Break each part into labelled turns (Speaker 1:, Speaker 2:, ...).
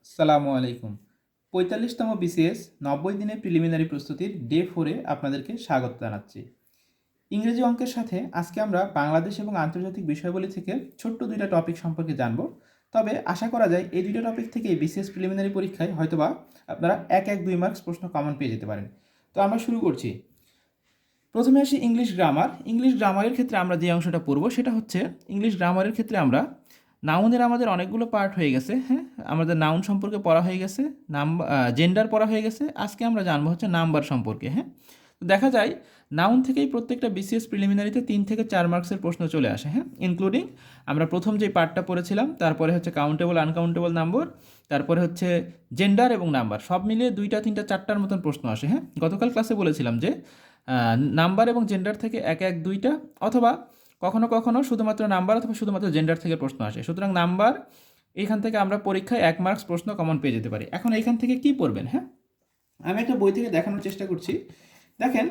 Speaker 1: আসসালামু আলাইকুম। ৪৫তম বিসিএস ৯০ দিনের প্রিলিমিনারি প্রস্তুতির ডে 4-এ আপনাদেরকে স্বাগত জানাচ্ছি। ইংরেজি অঙ্কের সাথে আজকে আমরা বাংলাদেশ এবং আন্তর্জাতিক বিষয়াবলী থেকে ছোট্ট ২টা টপিক সম্পর্কে জানব। তবে আশা করা যায় এই ২টা টপিক থেকেই বিসিএস প্রিলিমিনারি পরীক্ষায় হয়তোবা আপনারা ১-১-২ মার্কস প্রশ্ন কমন পেয়ে যেতে পারেন। তো আমরা শুরু করছি। প্রথমে আসি ইংলিশ গ্রামার। ইংলিশ গ্রামারের ক্ষেত্রে আমরা যে অংশটা পড়ব সেটা হচ্ছে ইংলিশ গ্রামারের ক্ষেত্রে আমরা নাউনের আমাদের অনেকগুলো পার্ট হয়ে গেছে। হ্যাঁ, আমাদের নাউন সম্পর্কে পড়া হয়ে গেছে, জেন্ডার পড়া হয়ে গেছে। আজকে আমরা জানবো হচ্ছে নাম্বার সম্পর্কে। হ্যাঁ, তো দেখা যায় নাউন থেকেই প্রত্যেকটা বিসিএস প্রিলিমিনারিতে ৩ থেকে ৪ মার্কসের প্রশ্ন চলে আসে। হ্যাঁ, ইনক্লুডিং আমরা প্রথম যে পার্টটা পড়েছিলাম, তারপরে হচ্ছে কাউন্টেবল আনকাউন্টেবল নাম্বার, তারপরে হচ্ছে জেন্ডার এবং নাম্বার, সব মিলিয়ে ২টা ৩টা ৪টার মতন প্রশ্ন আসে। হ্যাঁ, গতকাল ক্লাসে বলেছিলাম যে নাম্বার এবং জেন্ডার থেকে ১-১-২টা অথবা কখনো কখনো শুধুমাত্র নাম্বার অথবা শুধুমাত্র জেন্ডার থেকে প্রশ্ন আসে। সুতরাং নাম্বার এইখান থেকে আমরা পরীক্ষায় ১ মার্কস প্রশ্ন কমন পেয়ে যেতে পারি। এখন এইখান থেকে কি পড়বেন? হ্যাঁ, আমি একটা বই থেকে দেখানোর চেষ্টা করছি। দেখেন,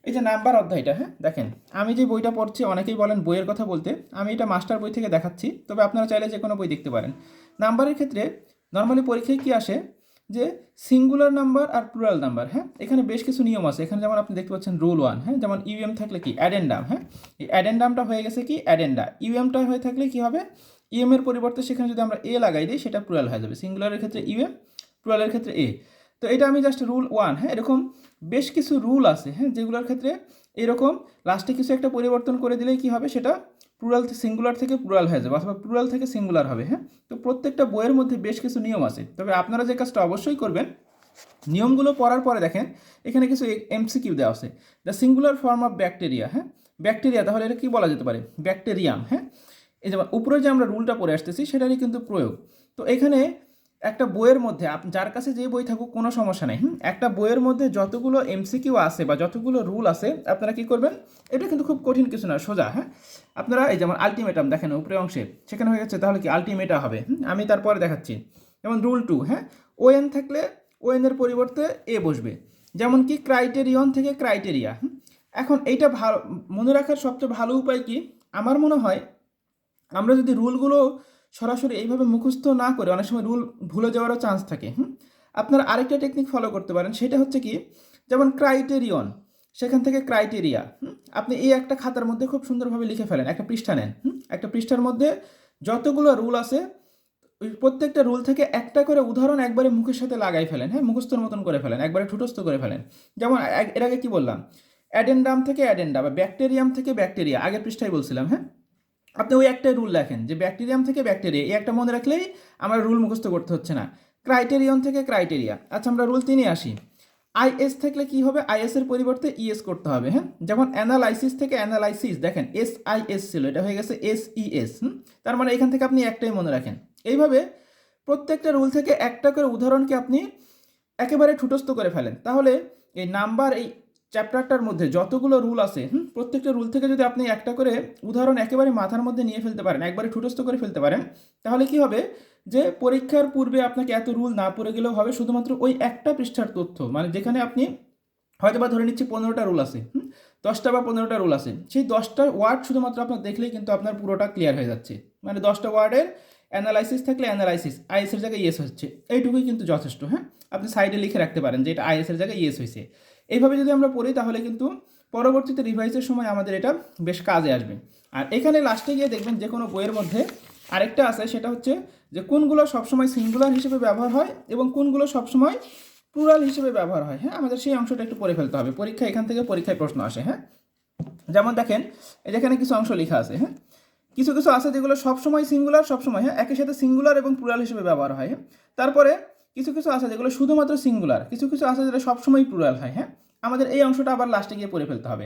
Speaker 1: এই যে নাম্বার অধ্যায়টা, হ্যাঁ দেখেন, আমি যে বইটা পড়ছি, অনেকেই বলেন বইয়ের কথা বলতে, আমি এটা মাস্টার বই থেকে দেখাচ্ছি, তবে আপনারা চাইলে যে কোনো বই দেখতে পারেন। নাম্বারের ক্ষেত্রে নর্মালি পরীক্ষায় কি আসে যে সিঙ্গুলার নাম্বার আর প্লুরাল নাম্বার। হ্যাঁ, এখানে বেশ কিছু নিয়ম আছে। এখানে যেমন আপনি দেখতে পাচ্ছেন রুল 1। হ্যাঁ, যেমন ইউএম থাকলে কি অ্যাডেন্ডাম। হ্যাঁ, এই অ্যাডেন্ডামটা হয়ে গেছে কি অ্যাডেন্ডা। ইউএমটা হয়ে থাকলে কি হবে, ইউএম এর পরিবর্তে সেখানে যদি আমরা এ লাগাই দিই সেটা প্লুরাল হয়ে যাবে। সিঙ্গুলারের ক্ষেত্রে ইউএম, প্লুরালের ক্ষেত্রে এ। তো এটা আমি জাস্ট রুল 1। হ্যাঁ, এরকম বেশ কিছু রুল আছে, হ্যাঁ, যেগুলোর ক্ষেত্রে এরকম লাস্টে কিছু একটা পরিবর্তন করে দিলেই কি হবে, সেটা প্লুরাল সিঙ্গুলার থেকে প্লুরাল হয়ে যাবে অথবা প্লুরাল থেকে সিঙ্গুলার হবে। হ্যাঁ, তো প্রত্যেকটা বইয়ের মধ্যে বেশ কিছু নিয়ম আছে। তবে আপনারা যে কাজটা অবশ্যই করবেন, নিয়মগুলো পড়ার পরে দেখেন এখানে কিছু এমসিকিউ দেওয়া আছে। The singular form of bacteria. হ্যাঁ, ব্যাকটেরিয়া, তাহলে এটা কি বলা যেতে পারে? ব্যাকটেরিয়াম। হ্যাঁ, এই যেমন উপরে যে আমরা রুলটা পড়ে আসতেছি সেটারই কিন্তু প্রয়োগ। তো এখানে একটা বইয়ের মধ্যে যার কাছে যে বই থাকুক কোনো সমস্যা নেই, একটা বইয়ের মধ্যে যতগুলো এমসিকিউ আছে বা যতগুলো রুল আছে আপনারা কি করবেন, এটা কিন্তু খুব কঠিন কিছু না, সোজা। হ্যাঁ, আপনারা এই যেমন আলটিমেটাম দেখেন উপরে অংশে, সেখানে হয়ে গেছে, তাহলে কি আলটিমেটা হবে। আমি তারপরে দেখাচ্ছি। যেমন রুল 2, হ্যাঁ, ওএন থাকলে ওএন এর পরিবর্তে এ বসবে। যেমন কি ক্রাইটেরিয়ন থেকে ক্রাইটেরিয়া। এখন এইটা ভালো মনে রাখার সবচেয়ে ভালো উপায় কি, আমার মনে হয় আমরা যদি রুলগুলো সরাসরি এইভাবে মুখস্থ না করে, অনেক সময় রুল ভুলে যাওয়ারও চান্স থাকে। আপনারা আরেকটা টেকনিক ফলো করতে পারেন, সেটা হচ্ছে কি, যেমন ক্রাইটেরিয়ন সেখান থেকে ক্রাইটেরিয়া, আপনি এই একটা খাতার মধ্যে খুব সুন্দরভাবে লিখে ফেলেন, একটা পৃষ্ঠা নেন, একটা পৃষ্ঠার মধ্যে যতগুলো রুল আছে ওই প্রত্যেকটা রুল থেকে একটা করে উদাহরণ একবারে মুখের সাথে লাগাই ফেলেন। হ্যাঁ, মুখস্থর মতন করে ফেলেন, একবারে ঠুটস্থ করে ফেলেন। যেমন এর আগে কি বললাম, অ্যাডেন্ডাম থেকে অ্যাডেন্ডা বা ব্যাকটেরিয়াম থেকে ব্যাকটেরিয়া, আগের পৃষ্ঠায় বলছিলাম। হ্যাঁ, আপনি ওই একটাই রুল লেখেন যে ব্যাকটেরিয়াম থেকে ব্যাকটেরিয়া, এই একটা মনে রাখলেই আমার রুল মুখস্থ করতে হচ্ছে না। ক্রাইটেরিয়ন থেকে ক্রাইটেরিয়া। আচ্ছা, আমরা রুল 3-এ আসি। আইএস থাকলে কি হবে, আইএস এর পরিবর্তে ইএস করতে হবে। হ্যাঁ, যেমন অ্যানালাইসিস থেকে অ্যানালাইসিস, দেখেন এসআইএস ছিল, এটা হয়ে গেছে এসইএস। তার মানে এখান থেকে আপনি একটাই মনে রাখেন। এইভাবে প্রত্যেকটা রুল থেকে একটা করে উদাহরণকে আপনি একেবারে ঠুটস্থ করে ফেলেন, তাহলে এই নাম্বার এই চ্যাপ্টারটার মধ্যে যতগুলো রুল আছে, প্রত্যেকটা রুল থেকে যদি আপনি একটা করে উদাহরণ একেবারে মাথার মধ্যে নিয়ে ফেলতে পারেন, একবারে ঠুটস্থ করে ফেলতে পারেন, তাহলে কি হবে যে পরীক্ষার পূর্বে আপনাকে এত রুল না পড়ে গেলেও হবে, শুধুমাত্র ওই একটা পৃষ্ঠার তথ্য, মানে যেখানে আপনি হয়তো বা ধরে নিচ্ছি 15টা রুল আছে, 10টা বা 15টা রুল আছে, সেই 10টা ওয়ার্ড শুধুমাত্র আপনার দেখলেই কিন্তু আপনার পুরোটা ক্লিয়ার হয়ে যাচ্ছে। মানে 10টা ওয়ার্ডের অ্যানালাইসিস থাকলে অ্যানালাইসিস, আইএসের জায়গায় ইয়েস হচ্ছে, এইটুকুই কিন্তু যথেষ্ট। হ্যাঁ, আপনি সাইডে লিখে রাখতে পারেন যে এটা আইএসের জায়গায় ইয়েস হয়েছে। এইভাবে যদি আমরা পড়ি তাহলে কিন্তু পরবর্তীতে রিভাইজের সময় আমাদের এটা বেশ কাজে আসবে। আর এখানে লাস্টে গিয়ে দেখবেন যে কোনো বইয়ের মধ্যে আরেকটা আছে, সেটা হচ্ছে যে কোনগুলো সবসময় সিঙ্গুলার হিসেবে ব্যবহার হয় এবং কোনগুলো সবসময় প্লুরাল হিসেবে ব্যবহার হয়। হ্যাঁ, আমাদের সেই অংশটা একটু পড়ে ফেলতে হবে, পরীক্ষা এখান থেকে পরীক্ষায় প্রশ্ন আসে। হ্যাঁ, যেমন দেখেন যেখানে কিছু অংশ লেখা আছে। হ্যাঁ, কিছু কিছু আছে যেগুলো সবসময় সিঙ্গুলার, সবসময়, হ্যাঁ, একই সাথে সিঙ্গুলার এবং প্লুরাল হিসেবে ব্যবহার হয়। হ্যাঁ, তারপরে কিছু কিছু আছে যেগুলো শুধুমাত্র সিঙ্গুলার, কিছু কিছু আছে যেটা সবসময় প্লুরাল হয়। হ্যাঁ, আমাদের এই অংশটা আবার লাস্টে গিয়ে পড়ে ফেলতে হবে।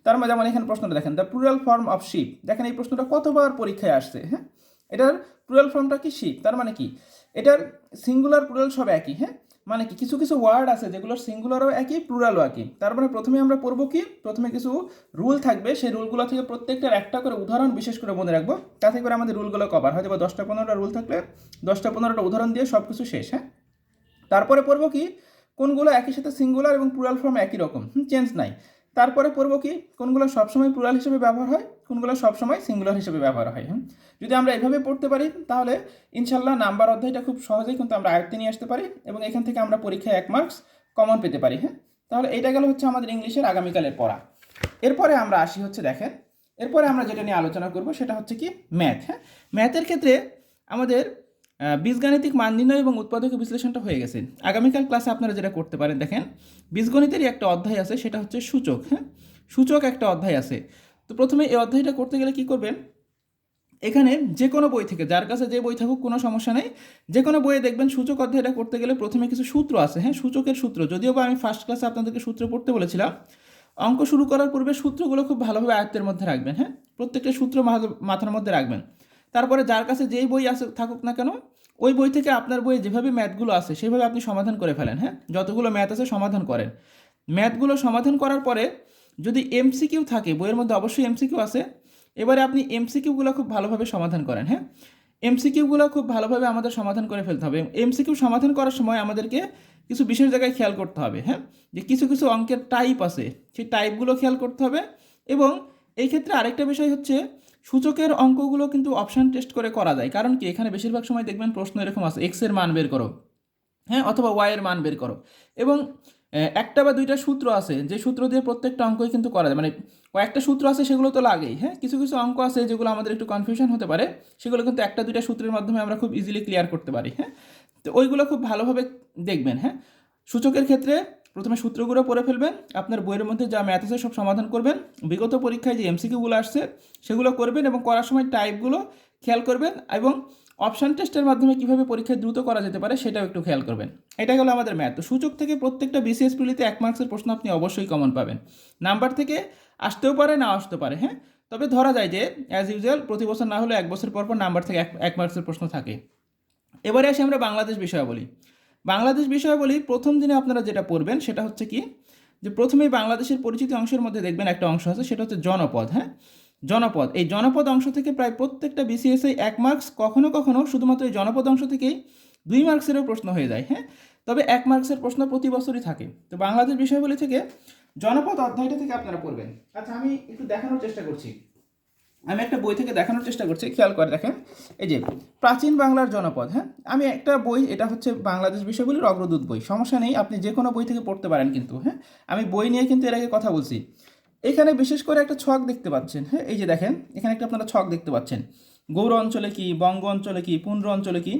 Speaker 1: তার মানে যেমন এখানে প্রশ্নটা দেখেন, the plural form of ship. দেখেন এই প্রশ্নটা কতবার পরীক্ষায় আসছে। হ্যাঁ, এটার প্লুরাল ফর্মটা কি শিপ, তার মানে কি এটার সিঙ্গুলার প্লুরাল সব একই। হ্যাঁ, মানে কি কিছু কিছু ওয়ার্ড আছে যেগুলোর সিঙ্গুলারও একই প্লুরালও একই। তার মানে প্রথমে আমরা পড়বো কি, প্রথমে কিছু রুল থাকবে, সেই রুলগুলো থেকে প্রত্যেকটার একটা করে উদাহরণ বিশেষ করে মনে রাখবো, তাতে করে আমাদের রুলগুলো কভার হয়তো বা 10টা 15টা রুল থাকলে 10টা 15টা উদাহরণ দিয়ে সব কিছু শেষ। হ্যাঁ, তারপরে পড়বো কি কোনগুলো একই সাথে সিঙ্গুলার এবং প্লুরাল ফর্ম একই রকম, চেঞ্জ নাই। তারপরে পড়বো কি কোনগুলো সবসময় প্লুরাল হিসেবে ব্যবহার হয়, কোনগুলো সবসময় সিঙ্গুলার হিসেবে ব্যবহার হয়। যদি আমরা এভাবে পড়তে পারি তাহলে ইনশাল্লাহ নাম্বার অধ্যায়টা খুব সহজেই কিন্তু আমরা আয়ত্তে নিয়ে আসতে পারি এবং এখান থেকে আমরা পরীক্ষায় 1 মার্কস কমন পেতে পারি। তাহলে এটা গেল হচ্ছে আমাদের ইংলিশের আগামীকালের পড়া। এরপরে আমরা আসি হচ্ছে দেখেন, এরপরে আমরা যেটা নিয়ে আলোচনা করব সেটা হচ্ছে কি ম্যাথ। ম্যাথের ক্ষেত্রে আমাদের বীজগাণিতিক মান নির্ণয় এবং উৎপাদক বিশ্লেষণটা হয়ে গেছে। আগামীকাল ক্লাসে আপনারা যেটা করতে পারেন দেখেন, বীজগণিতেরই একটা অধ্যায় আছে, সেটা হচ্ছে সূচক। সূচক একটা অধ্যায় আছে। তো প্রথমে এই অধ্যায়টা করতে গেলে কি করবেন, এখানে যে কোনো বই থেকে, যার কাছে যে বই থাকুক কোনো সমস্যা নেই, যে কোনো বইয়ে দেখবেন সূচক অধ্যায়টা করতে গেলে প্রথমে কিছু সূত্র আছে। সূচকের সূত্র, যদিও বা আমি ফার্স্ট ক্লাসে আপনাদেরকে সূত্র পড়তে বলেছিলাম, অঙ্ক শুরু করার পূর্বে সূত্রগুলো খুব ভালোভাবে আয়ত্তের মধ্যে রাখবেন। প্রত্যেকটা সূত্র মাথার মধ্যে রাখবেন। তারপরে যার কাছে যেই বই আছে থাকুক না কেন, ওই বই থেকে আপনার বইয়ে যেভাবে ম্যাথগুলো আছে সেভাবে আপনি সমাধান করে ফেলেন। যতগুলো ম্যাথ আছে সমাধান করেন। ম্যাথগুলো সমাধান করার পরে যদি এমসিকিউ থাকে, বইয়ের মধ্যে অবশ্যই এমসিকিউ আছে, এবারে আপনি এমসিকিউগুলো খুব ভালোভাবে সমাধান করেন। এমসিকিউগুলো খুব ভালোভাবে আমাদের সমাধান করে ফেলতে হবে। এমসিকিউ সমাধান করার সময় আমাদেরকে কিছু বিশেষ জায়গায় খেয়াল করতে হবে। যে কিছু কিছু অঙ্কের টাইপ আছে, সেই টাইপগুলো খেয়াল করতে হবে। এবং এই ক্ষেত্রে আরেকটা বিষয় হচ্ছে, সূচকের অঙ্কগুলো কিন্তু অপশান টেস্ট করে করা যায়। কারণ কি, এখানে বেশিরভাগ সময় দেখবেন প্রশ্ন এরকম আছে, এক্স এর মান বের করো, অথবা ওয়াই এর মান বের করো। এবং একটা বা দুইটা সূত্র আছে, যে সূত্র দিয়ে প্রত্যেকটা অঙ্কই কিন্তু করা যায়, মানে কয়েকটা সূত্র আছে সেগুলো তো লাগেই। কিছু কিছু অঙ্ক আছে যেগুলো আমাদের একটু কনফিউশন হতে পারে, সেগুলো কিন্তু একটা দুইটা সূত্রের মাধ্যমে আমরা খুব ইজিলি ক্লিয়ার করতে পারি। তো ওইগুলো খুব ভালোভাবে দেখবেন। সূচকের ক্ষেত্রে প্রথমে সূত্রগুলো পড়ে ফেলবেন, আপনার বইয়ের মধ্যে যা ম্যাথ আছে সব সমাধান করবেন, বিগত পরীক্ষায় যে এমসিকিউগুলো আসছে সেগুলো করবেন এবং করার সময় টাইপগুলো খেয়াল করবেন, এবং অপশান টেস্টের মাধ্যমে কীভাবে পরীক্ষায় দ্রুত করা যেতে পারে সেটাও একটু খেয়াল করবেন। এটা হলো আমাদের ম্যাথ। তো সূচক থেকে প্রত্যেকটা বিসিএস প্রিলিতে 1 মার্কসের প্রশ্ন আপনি অবশ্যই কমন পাবেন। নাম্বার থেকে আসতেও পারে, না আসতে পারে। তবে ধরা যায় যে অ্যাজ ইউজুয়াল প্রতি বছর না হলে 1 বছর পর পর নাম্বার থেকে 1 মার্কসের প্রশ্ন থাকে। এবারে আসি আমরা বাংলাদেশ বিষয়াবলী। বাংলাদেশ বিষয়াবলী প্রথম দিনে আপনারা যেটা পড়বেন সেটা হচ্ছে কি, যে প্রথমেই বাংলাদেশের পরিচিতি অংশের মধ্যে দেখবেন একটা অংশ আছে, সেটা হচ্ছে জনপদ। জনপদ, এই জনপদ অংশ থেকে প্রায় প্রত্যেকটা বিসিএসে 1 মার্কস, কখনো কখনো শুধুমাত্র এই জনপদ অংশ থেকেই 2 মার্কসেরও প্রশ্ন হয়ে যায়। তবে 1 মার্কসের প্রশ্ন প্রতি বছরই থাকে। তো বাংলাদেশ বিষয়াবলী থেকে জনপদ অধ্যায়টা থেকে আপনারা পড়বেন। আচ্ছা, আমি একটু দেখানোর চেষ্টা করছি, আমি একটা বই থেকে দেখানোর চেষ্টা করছি, খেয়াল করে দেখেন। এই যে প্রাচীন বাংলার জনপদ, আমি একটা বই, এটা হচ্ছে বাংলাদেশ বিষয়গুলির অগ্রদূত বই, সমস্যা নেই, আপনি যে কোনো বই থেকে পড়তে পারেন কিন্তু। আমি বই নিয়ে কিন্তু এর আগে কথা বলছি। এখানে বিশেষ করে একটা ছক দেখতে পাচ্ছেন। এই যে দেখেন, এখানে একটা আপনারা ছক দেখতে পাচ্ছেন, গৌর অঞ্চলে কি, বঙ্গ অঞ্চলে কি, পুন্ড্র অঞ্চলে কি।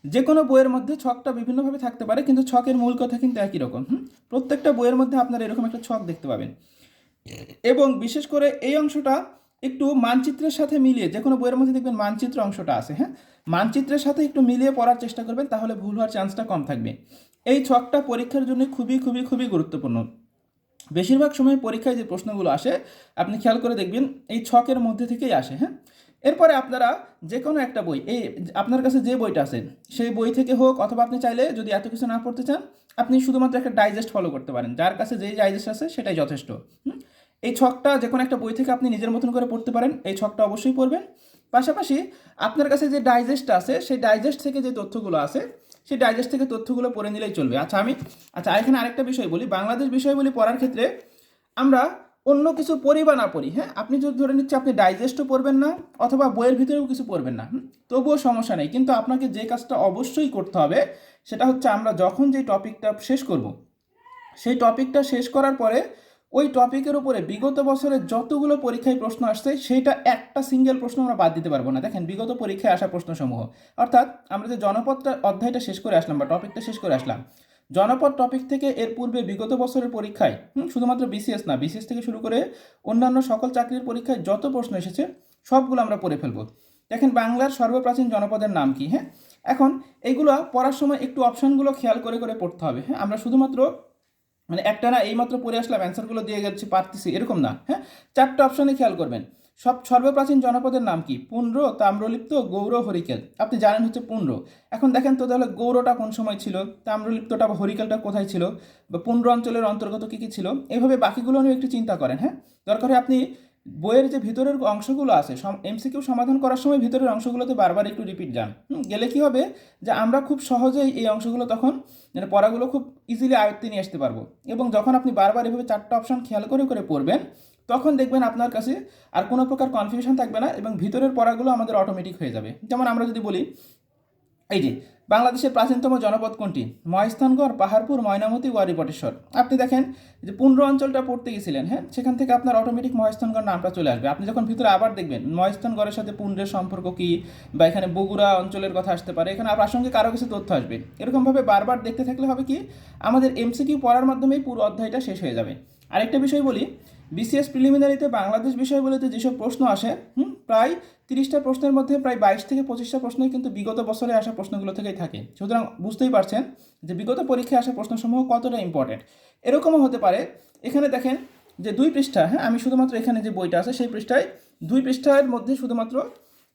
Speaker 1: যে কোনো বইয়ের মধ্যে ছকটা বিভিন্নভাবে থাকতে পারে, কিন্তু ছকের মূল কথা কিন্তু একই রকম। প্রত্যেকটা বইয়ের মধ্যে আপনারা এরকম একটা ছক দেখতে পাবেন। এবং বিশেষ করে এই অংশটা একটু মানচিত্রের সাথে মিলিয়ে, যে কোনো বইয়ের মধ্যে দেখবেন মানচিত্র অংশটা আছে, মানচিত্রের সাথে একটু মিলিয়ে পড়ার চেষ্টা করবেন, তাহলে ভুল হওয়ার চান্সটা কম থাকবে। এই ছকটা পরীক্ষার জন্য খুবই খুবই খুবই গুরুত্বপূর্ণ। বেশিরভাগ সময় পরীক্ষায় যে প্রশ্নগুলো আসে আপনি খেয়াল করে দেখবেন এই ছকের মধ্যে থেকেই আসে। এরপরে আপনারা যে কোনো একটা বই, এই আপনার কাছে যে বইটা আছে সেই বই থেকে হোক, অথবা আপনি চাইলে যদি এত কিছু না পড়তে চান, আপনি শুধুমাত্র একটা ডাইজেস্ট ফলো করতে পারেন, যার কাছে যেই ডাইজেস্ট আছে সেটাই যথেষ্ট। এই ছকটা যে কোনো একটা বই থেকে আপনি নিজের মতন করে পড়তে পারেন, এই ছকটা অবশ্যই পড়বেন। পাশাপাশি আপনার কাছে যে ডাইজেস্টটা আছে সেই ডাইজেস্ট থেকে যে তথ্যগুলো আছে সেই ডাইজেস্ট থেকে তথ্যগুলো পড়ে নিলেই চলবে। আচ্ছা এখানে আরেকটা বিষয় বলি, বাংলাদেশ বিষয়গুলি পড়ার ক্ষেত্রে আমরা অন্য কিছু পড়ি বা না পড়ি, আপনি যদি ধরে নিচ্ছে আপনি ডাইজেস্টও পড়বেন না অথবা বইয়ের ভিতরেও কিছু পড়বেন না, তবুও সমস্যা নেই। কিন্তু আপনাকে যে কাজটা অবশ্যই করতে হবে সেটা হচ্ছে, আমরা যখন যে টপিকটা শেষ করব, সেই টপিকটা শেষ করার পরে ওই টপিকের উপরে বিগত বছরে যতগুলো পরীক্ষায় প্রশ্ন আসছে সেইটা একটা সিঙ্গেল প্রশ্ন আমরা বাদ দিতে পারবো না। দেখেন, বিগত পরীক্ষায় আসা প্রশ্নসমূহ, অর্থাৎ আমরা যে জনপদটা অধ্যায়টা শেষ করে আসলাম বা টপিকটা শেষ করে আসলাম, জনপদ টপিক থেকে এর পূর্বে বিগত বছরের পরীক্ষায় শুধুমাত্র বিসিএস না, বিসিএস থেকে শুরু করে অন্যান্য সকল চাকরির পরীক্ষায় যত প্রশ্ন এসেছে সবগুলো আমরা পড়ে ফেলবো। দেখেন, বাংলার সর্বপ্রাচীন জনপদের নাম কি। এখন এইগুলো পড়ার সময় একটু অপশানগুলো খেয়াল করে করে পড়তে হবে। আমরা শুধুমাত্র মানে একটা না এইমাত্র পড়ে আসলাম অ্যান্সারগুলো দিয়ে গেছি পারতেছি এরকম না। 4টা অপশানে খেয়াল করবেন। সর্বপ্রাচীন জনপদের নাম কি? পুন্ড্র, তাম্রলিপ্ত, গৌড়, হরিকেল। আপনি জানেন হচ্ছে পুন্ড্র। এখন দেখেন তো তাহলে গৌড়টা কোন সময় ছিল, তাম্রলিপ্তটা বা হরিকেলটা কোথায় ছিল, বা পুন্ড্র অঞ্চলের অন্তর্গত কী কী ছিল, এইভাবে বাকিগুলো নিয়ে একটু চিন্তা করেন। দরকার হয় আপনি বইয়ের যে ভিতরের অংশগুলো আছে এমসিকিউ সমাধান করার সময় ভিতরের অংশগুলোতে বারবার একটু রিপিট যান। গেলে কি হবে যে আমরা খুব সহজেই এই অংশগুলো তখন মানে পড়াগুলো খুব ইজিলি আয়ত্তে নিয়ে আসতে পারবো। এবং যখন আপনি বারবার এভাবে 4টা অপশন খেয়াল করে করে পড়বেন তখন দেখবেন আপনার কাছে আর কোনো প্রকার কনফিউশন থাকবে না এবং ভিতরের পড়াগুলো আমাদের অটোমেটিক হয়ে যাবে। যেমন আমরা যদি বলি এই যে বাংলাদেশের প্রাচীনতম জনপদ কোনটি? মহেস্থানগড়, পাহাড়পুর, ময়নামতি, ওয়ারিপটেশ্বর। আপনি দেখেন যে পুন্ড্র অঞ্চলটা পড়তে গেছিলেন, হ্যাঁ, সেখান থেকে আপনার অটোমেটিক মহেস্থানগড় নামটা চলে আসবে। আপনি যখন ভিতরে আবার দেখবেন মহেস্থানগড়ের সাথে পুন্ড্রের সম্পর্ক কী, বা এখানে বগুড়া অঞ্চলের কথা আসতে পারে, এখানে প্রাসঙ্গিক আরও কিছু তথ্য আসবে। এরকমভাবে বারবার দেখতে থাকলে হবে কি আমাদের এমসিকিউ পড়ার মাধ্যমেই পুরো অধ্যায়টা শেষ হয়ে যাবে। আরেকটা বিষয় বলি, বিসিএস প্রিলিমিনারিতে বাংলাদেশ বিষয়গুলোতে যেসব প্রশ্ন আসে প্রায় 30টা প্রশ্নের মধ্যে প্রায় 22 থেকে 25টা প্রশ্নই কিন্তু বিগত বছরে আসা প্রশ্নগুলো থেকেই থাকে। সুতরাং বুঝতেই পারছেন যে বিগত পরীক্ষায় আসা প্রশ্নসমূহ কতটা ইম্পর্টেন্ট। এরকমও হতে পারে এখানে দেখেন যে 2 পৃষ্ঠা, হ্যাঁ, আমি শুধুমাত্র এখানে যে বইটা আছে সেই পৃষ্ঠায় 2 পৃষ্ঠার মধ্যে শুধুমাত্র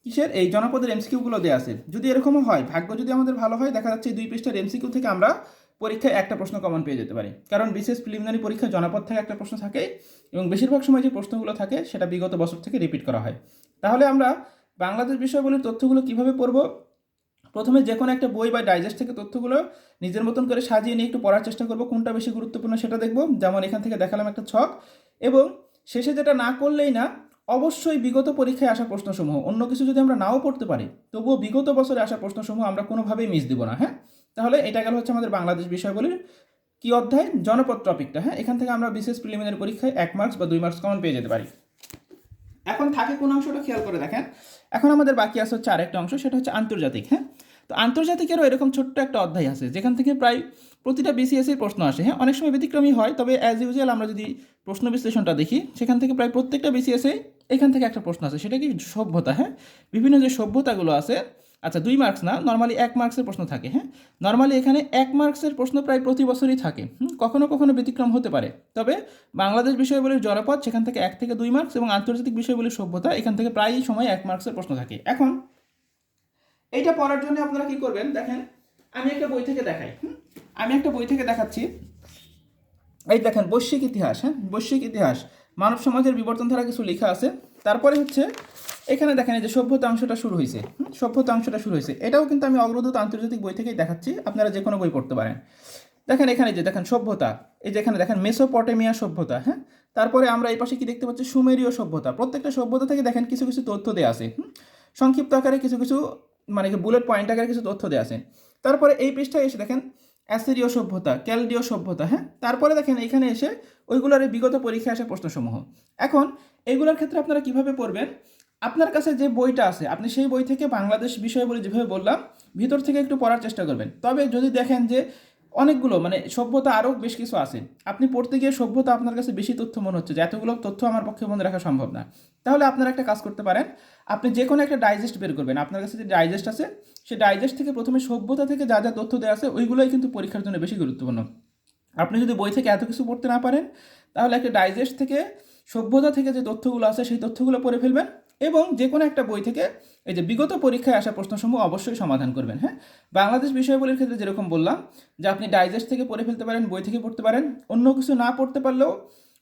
Speaker 1: কিসের এই জনপদের এমসিকিউগুলো দেওয়া আছে। যদি এরকমও হয়, ভাগ্য যদি আমাদের ভালো হয়, দেখা যাচ্ছে এই 2 পৃষ্ঠার এমসিকিউ থেকে আমরা পরীক্ষায় একটা প্রশ্ন কমন পেয়ে যেতে পারি। কারণ বিশেষ প্রিলিমিনারি পরীক্ষায় জনপদ থেকে একটা প্রশ্ন থাকে এবং বেশিরভাগ সময় যে প্রশ্নগুলো থাকে সেটা বিগত বছর থেকে রিপিট করা হয়। তাহলে আমরা বাংলাদেশ বিষয়গুলির তথ্যগুলো কিভাবে পড়ব? প্রথমে যে কোনো একটা বই বা ডাইজেস্ট থেকে তথ্যগুলো নিজের মতন করে সাজিয়ে নিয়ে একটু পড়ার চেষ্টা করব, কোনটা বেশি গুরুত্বপূর্ণ সেটা দেখব। যেমন এখান থেকে দেখালাম একটা ছক, এবং শেষে যেটা না করলেই না, অবশ্যই বিগত পরীক্ষায় আসা প্রশ্নসমূহ, অন্য কিছু যদি আমরা নাও পড়তে পারি তবুও বিগত বছরে আসা প্রশ্নসমূহ আমরা কোনোভাবেই মিস দিব না। হ্যাঁ, তাহলে এটা গেল হচ্ছে আমাদের বাংলাদেশ বিষয়গুলির কি অধ্যায়, জনপদ টপিকটা। হ্যাঁ, এখান থেকে আমরা বিশেষ প্রিলিমিনারি পরীক্ষায় 1 মার্কস বা 2 মার্কস কমন পেয়ে যেতে পারি। এখন থাকে কোন অংশটা খেয়াল করে দেখেন। এখন আমাদের বাকি আছে হচ্ছে আরেকটা অংশ, সেটা হচ্ছে আন্তর্জাতিক। হ্যাঁ, তো আন্তর্জাতিকেরও এরকম ছোট্ট একটা অধ্যায় আছে যেখান থেকে প্রায় প্রতিটা বিসিএস এর প্রশ্ন আসে। হ্যাঁ, অনেক সময় ব্যতিক্রমী হয়, তবে অ্যাজ ইউজুয়াল আমরা যদি প্রশ্ন বিশ্লেষণটা দেখি সেখান থেকে প্রায় প্রত্যেকটা বিসিএস এখান থেকে একটা প্রশ্ন আছে, সেটা কি সভ্যতা। হ্যাঁ, বিভিন্ন যে সভ্যতাগুলো আছে, আচ্ছা 2 মার্কস না, নর্মালি 1 মার্কসের প্রশ্ন থাকে। হ্যাঁ, নর্মালি এখানে 1 মার্কসের প্রশ্ন প্রায় প্রতি বছরই থাকে। কখনো কখনো ব্যতিক্রম হতে পারে, তবে বাংলাদেশ বিষয়গুলির জনপদ সেখান থেকে 1 থেকে 2 মার্কস এবং আন্তর্জাতিক বিষয়গুলির সভ্যতা এখান থেকে প্রায়ই সময় 1 মার্কসের প্রশ্ন থাকে। এখন এইটা পড়ার জন্য আপনারা কি করবেন দেখেন, আমি একটা বই থেকে দেখাই। আমি একটা বই থেকে দেখাচ্ছি। এই দেখেন বৈশ্বিক ইতিহাস। হ্যাঁ, বৈশ্বিক ইতিহাস, মানব সমাজের বিবর্তন ধারা কিছু লেখা আছে। তারপরে হচ্ছে এখানে দেখেন এই যে সভ্যতা অংশটা শুরু হয়েছে। সভ্যতা অংশটা শুরু হয়েছে, এটাও কিন্তু আমি অগ্রদূত আন্তর্জাতিক বই থেকেই দেখাচ্ছি, আপনারা যে কোনো বই পড়তে পারেন। দেখেন এখানে যে দেখেন সভ্যতা, এই যে এখানে দেখেন মেসোপটেমিয়া সভ্যতা। হ্যাঁ, তারপরে আমরা এই পাশে কি দেখতে পাচ্ছি, সুমেরীয় সভ্যতা। প্রত্যেকটা সভ্যতা থেকে দেখেন কিছু কিছু তথ্য দেওয়া আছে, সংক্ষিপ্ত আকারে কিছু কিছু মানে বুলেট পয়েন্ট আকারে কিছু তথ্য দেওয়া আছে। তারপরে এই পৃষ্ঠায় এসে দেখেন অ্যাসিরীয় সভ্যতা, ক্যালডীয় সভ্যতা। হ্যাঁ, তারপরে দেখেন এখানে এসে ওইগুলোর বিগত পরীক্ষায় আসা প্রশ্নসমূহ। এখন এইগুলোর ক্ষেত্রে আপনারা কিভাবে পড়বেন, আপনার কাছে যে বইটা আছে আপনি সেই বই থেকে বাংলাদেশ বিষয় বলে যেভাবে বললাম ভিতর থেকে একটু পড়ার চেষ্টা করবেন। তবে যদি দেখেন যে অনেকগুলো মানে সভ্যতা আরও বেশ কিছু আছে, আপনি পড়তে গিয়ে সভ্যতা আপনার কাছে বেশি তথ্য মনে হচ্ছে যে এতগুলো তথ্য আমার পক্ষে মনে রাখা সম্ভব না, তাহলে আপনারা একটা কাজ করতে পারেন, আপনি যে কোনো একটা ডাইজেস্ট বের করবেন। আপনার কাছে যে ডাইজেস্ট আছে সেই ডাইজেস্ট থেকে প্রথমে সভ্যতা থেকে যা যা তথ্য দেওয়া আছে ওইগুলোই কিন্তু পরীক্ষার জন্য বেশি গুরুত্বপূর্ণ। আপনি যদি বই থেকে এত কিছু পড়তে না পারেন তাহলে একটা ডাইজেস্ট থেকে সভ্যতা থেকে যে তথ্যগুলো আছে সেই তথ্যগুলো পড়ে ফেলবেন, এবং যে কোনো একটা বই থেকে এই যে বিগত পরীক্ষায় আসা প্রশ্নসমূহ অবশ্যই সমাধান করবেন। হ্যাঁ, বাংলাদেশ বিষয়গুলির ক্ষেত্রে যেরকম বললাম যে আপনি ডাইজেস্ট থেকে পড়ে ফেলতে পারেন, বই থেকে পড়তে পারেন, অন্য কিছু না পড়তে পারলেও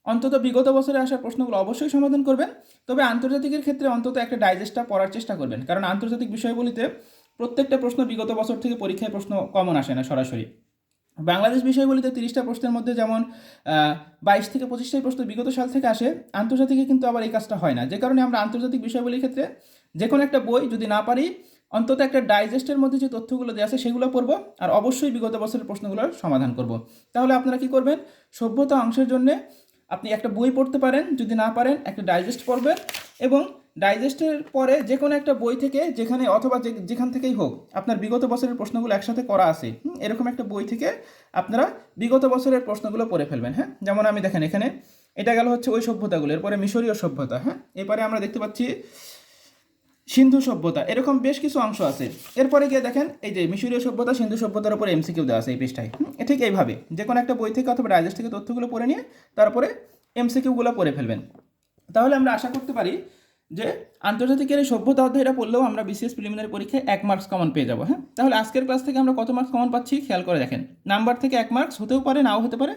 Speaker 1: অন্তত বিগত বছরে আসা প্রশ্নগুলো অবশ্যই সমাধান করবেন। তবে আন্তর্জাতিকের ক্ষেত্রে অন্তত একটা ডাইজেস্টটা পড়ার চেষ্টা করবেন, কারণ আন্তর্জাতিক বিষয়গুলিতে প্রত্যেকটা প্রশ্ন বিগত বছর থেকে পরীক্ষায় প্রশ্ন কমন আসে না সরাসরি। বাংলাদেশ বিষয়গুলিতে 30টা প্রশ্নের মধ্যে যেমন 22 থেকে 25টাই প্রশ্ন বিগত সাল থেকে আসে, আন্তর্জাতিকে কিন্তু আবার এই কাজটা হয় না। যে কারণে আমরা আন্তর্জাতিক বিষয়গুলির ক্ষেত্রে যে কোনো একটা বই যদি না পারি অন্তত একটা ডাইজেস্টের মধ্যে যে তথ্যগুলো দেওয়া আছে সেগুলো পড়ব, আর অবশ্যই বিগত বছরের প্রশ্নগুলোর সমাধান করব। তাহলে আপনারা কি করবেন, সভ্যতা অংশের জন্য আপনি একটা বই পড়তে পারেন, যদি না পারেন একটা ডাইজেস্ট পড়বেন, এবং ডাইজেস্টের পরে যে কোনো একটা বই থেকে যেখানে অথবা যেখান থেকেই হোক আপনার বিগত বছরের প্রশ্নগুলো একসাথে করা আছে এরকম একটা বই থেকে আপনারা বিগত বছরের প্রশ্নগুলো পড়ে ফেলবেন। হ্যাঁ, যেমন আমি দেখেন এখানে এটা গেল হচ্ছে ওই সভ্যতাগুলো, এরপরে মিশরীয় সভ্যতা। হ্যাঁ, এরপরে আমরা দেখতে পাচ্ছি সিন্ধু সভ্যতা, এরকম বেশ কিছু অংশ আছে। এরপরে গিয়ে দেখেন এই যে মিশরীয় সভ্যতা, সিন্ধু সভ্যতার উপরে এমসিকিউ দেওয়া আছে এই পৃষ্ঠায়। ঠিক এইভাবে যে কোনো একটা বই থেকে অথবা ডাইজেস্ট থেকে তথ্যগুলো পড়ে নিয়ে তারপরে এমসিকিউগুলো পড়ে ফেলবেন। তাহলে আমরা আশা করতে পারি যে আন্তর্জাতিকের এই সভ্যতা অধ্যায়টা পড়লেও আমরা বিসিএস প্রিলিমিনারি পরীক্ষায় 1 মার্কস কমন পেয়ে যাবো। হ্যাঁ, তাহলে আজকের ক্লাস থেকে আমরা কত মার্কস কমন পাচ্ছি খেয়াল করে দেখেন। নাম্বার থেকে 1 মার্কস হতেও পারে, নাও হতে পারে,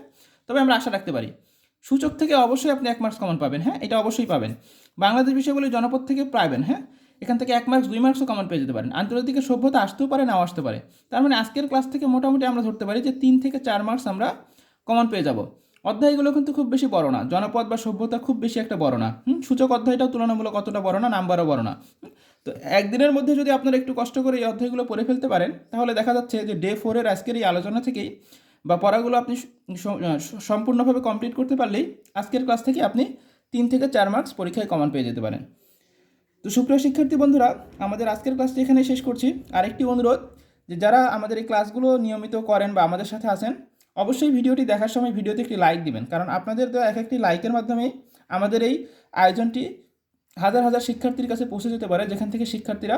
Speaker 1: তবে আমরা আশা রাখতে পারি। সূচক থেকে অবশ্যই আপনি 1 মার্কস কমন পাবেন, হ্যাঁ, এটা অবশ্যই পাবেন। বাংলাদেশ বিষয়গুলি জনপদ থেকে পাবেন, হ্যাঁ, এখান থেকে 1 মার্কস 2 মার্কসও কমন পেয়ে যেতে পারেন। আন্তর্জাতিকের সভ্যতা আসতেও পারে, নাও আসতে পারে। তার মানে আজকের ক্লাস থেকে মোটামুটি আমরা ধরতে পারি যে 3 থেকে 4 মার্কস আমরা কমন পেয়ে যাব। অধ্যায়গুলো কিন্তু খুব বেশি বড় না, জনপদ বা সভ্যতা খুব বেশি একটা বড় না। সূচক অধ্যায়টাও তুলনামূলক অতটা বড় না, নাম্বারও বড় না। তো একদিনের মধ্যে যদি আপনারা একটু কষ্ট করে এই অধ্যায়গুলো পড়ে ফেলতে পারেন, তাহলে দেখা যাচ্ছে যে ডে 4-এর আজকের এই আলোচনা থেকেই বা পড়াগুলো আপনি সম্পূর্ণভাবে কমপ্লিট করতে পারলেই আজকের ক্লাস থেকে আপনি 3 থেকে 4 মার্কস পরীক্ষায় কমন পেয়ে যেতে পারেন। তো সুপ্রিয় শিক্ষার্থী বন্ধুরা, আমাদের আজকের ক্লাসটি এখানে শেষ করছি। আরেকটি অনুরোধ, যে যারা আমাদের এই ক্লাসগুলো নিয়মিত করেন বা আমাদের সাথে আছেন, অবশ্যই ভিডিওটি দেখার সময় ভিডিওতে একটি লাইক দিবেন, কারণ আপনাদের দেওয়া এক একটি লাইকের মাধ্যমেই আমাদের এই আয়োজনটি হাজার হাজার শিক্ষার্থীর কাছে পৌঁছে যেতে পারে, যেখান থেকে শিক্ষার্থীরা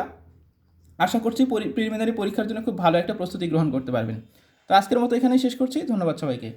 Speaker 1: আশা করছি প্রিলিমিনারি পরীক্ষার জন্য খুব ভালো একটা প্রস্তুতি গ্রহণ করতে পারবেন। তো আজকের মতো এখানেই শেষ করছি। ধন্যবাদ সবাইকে।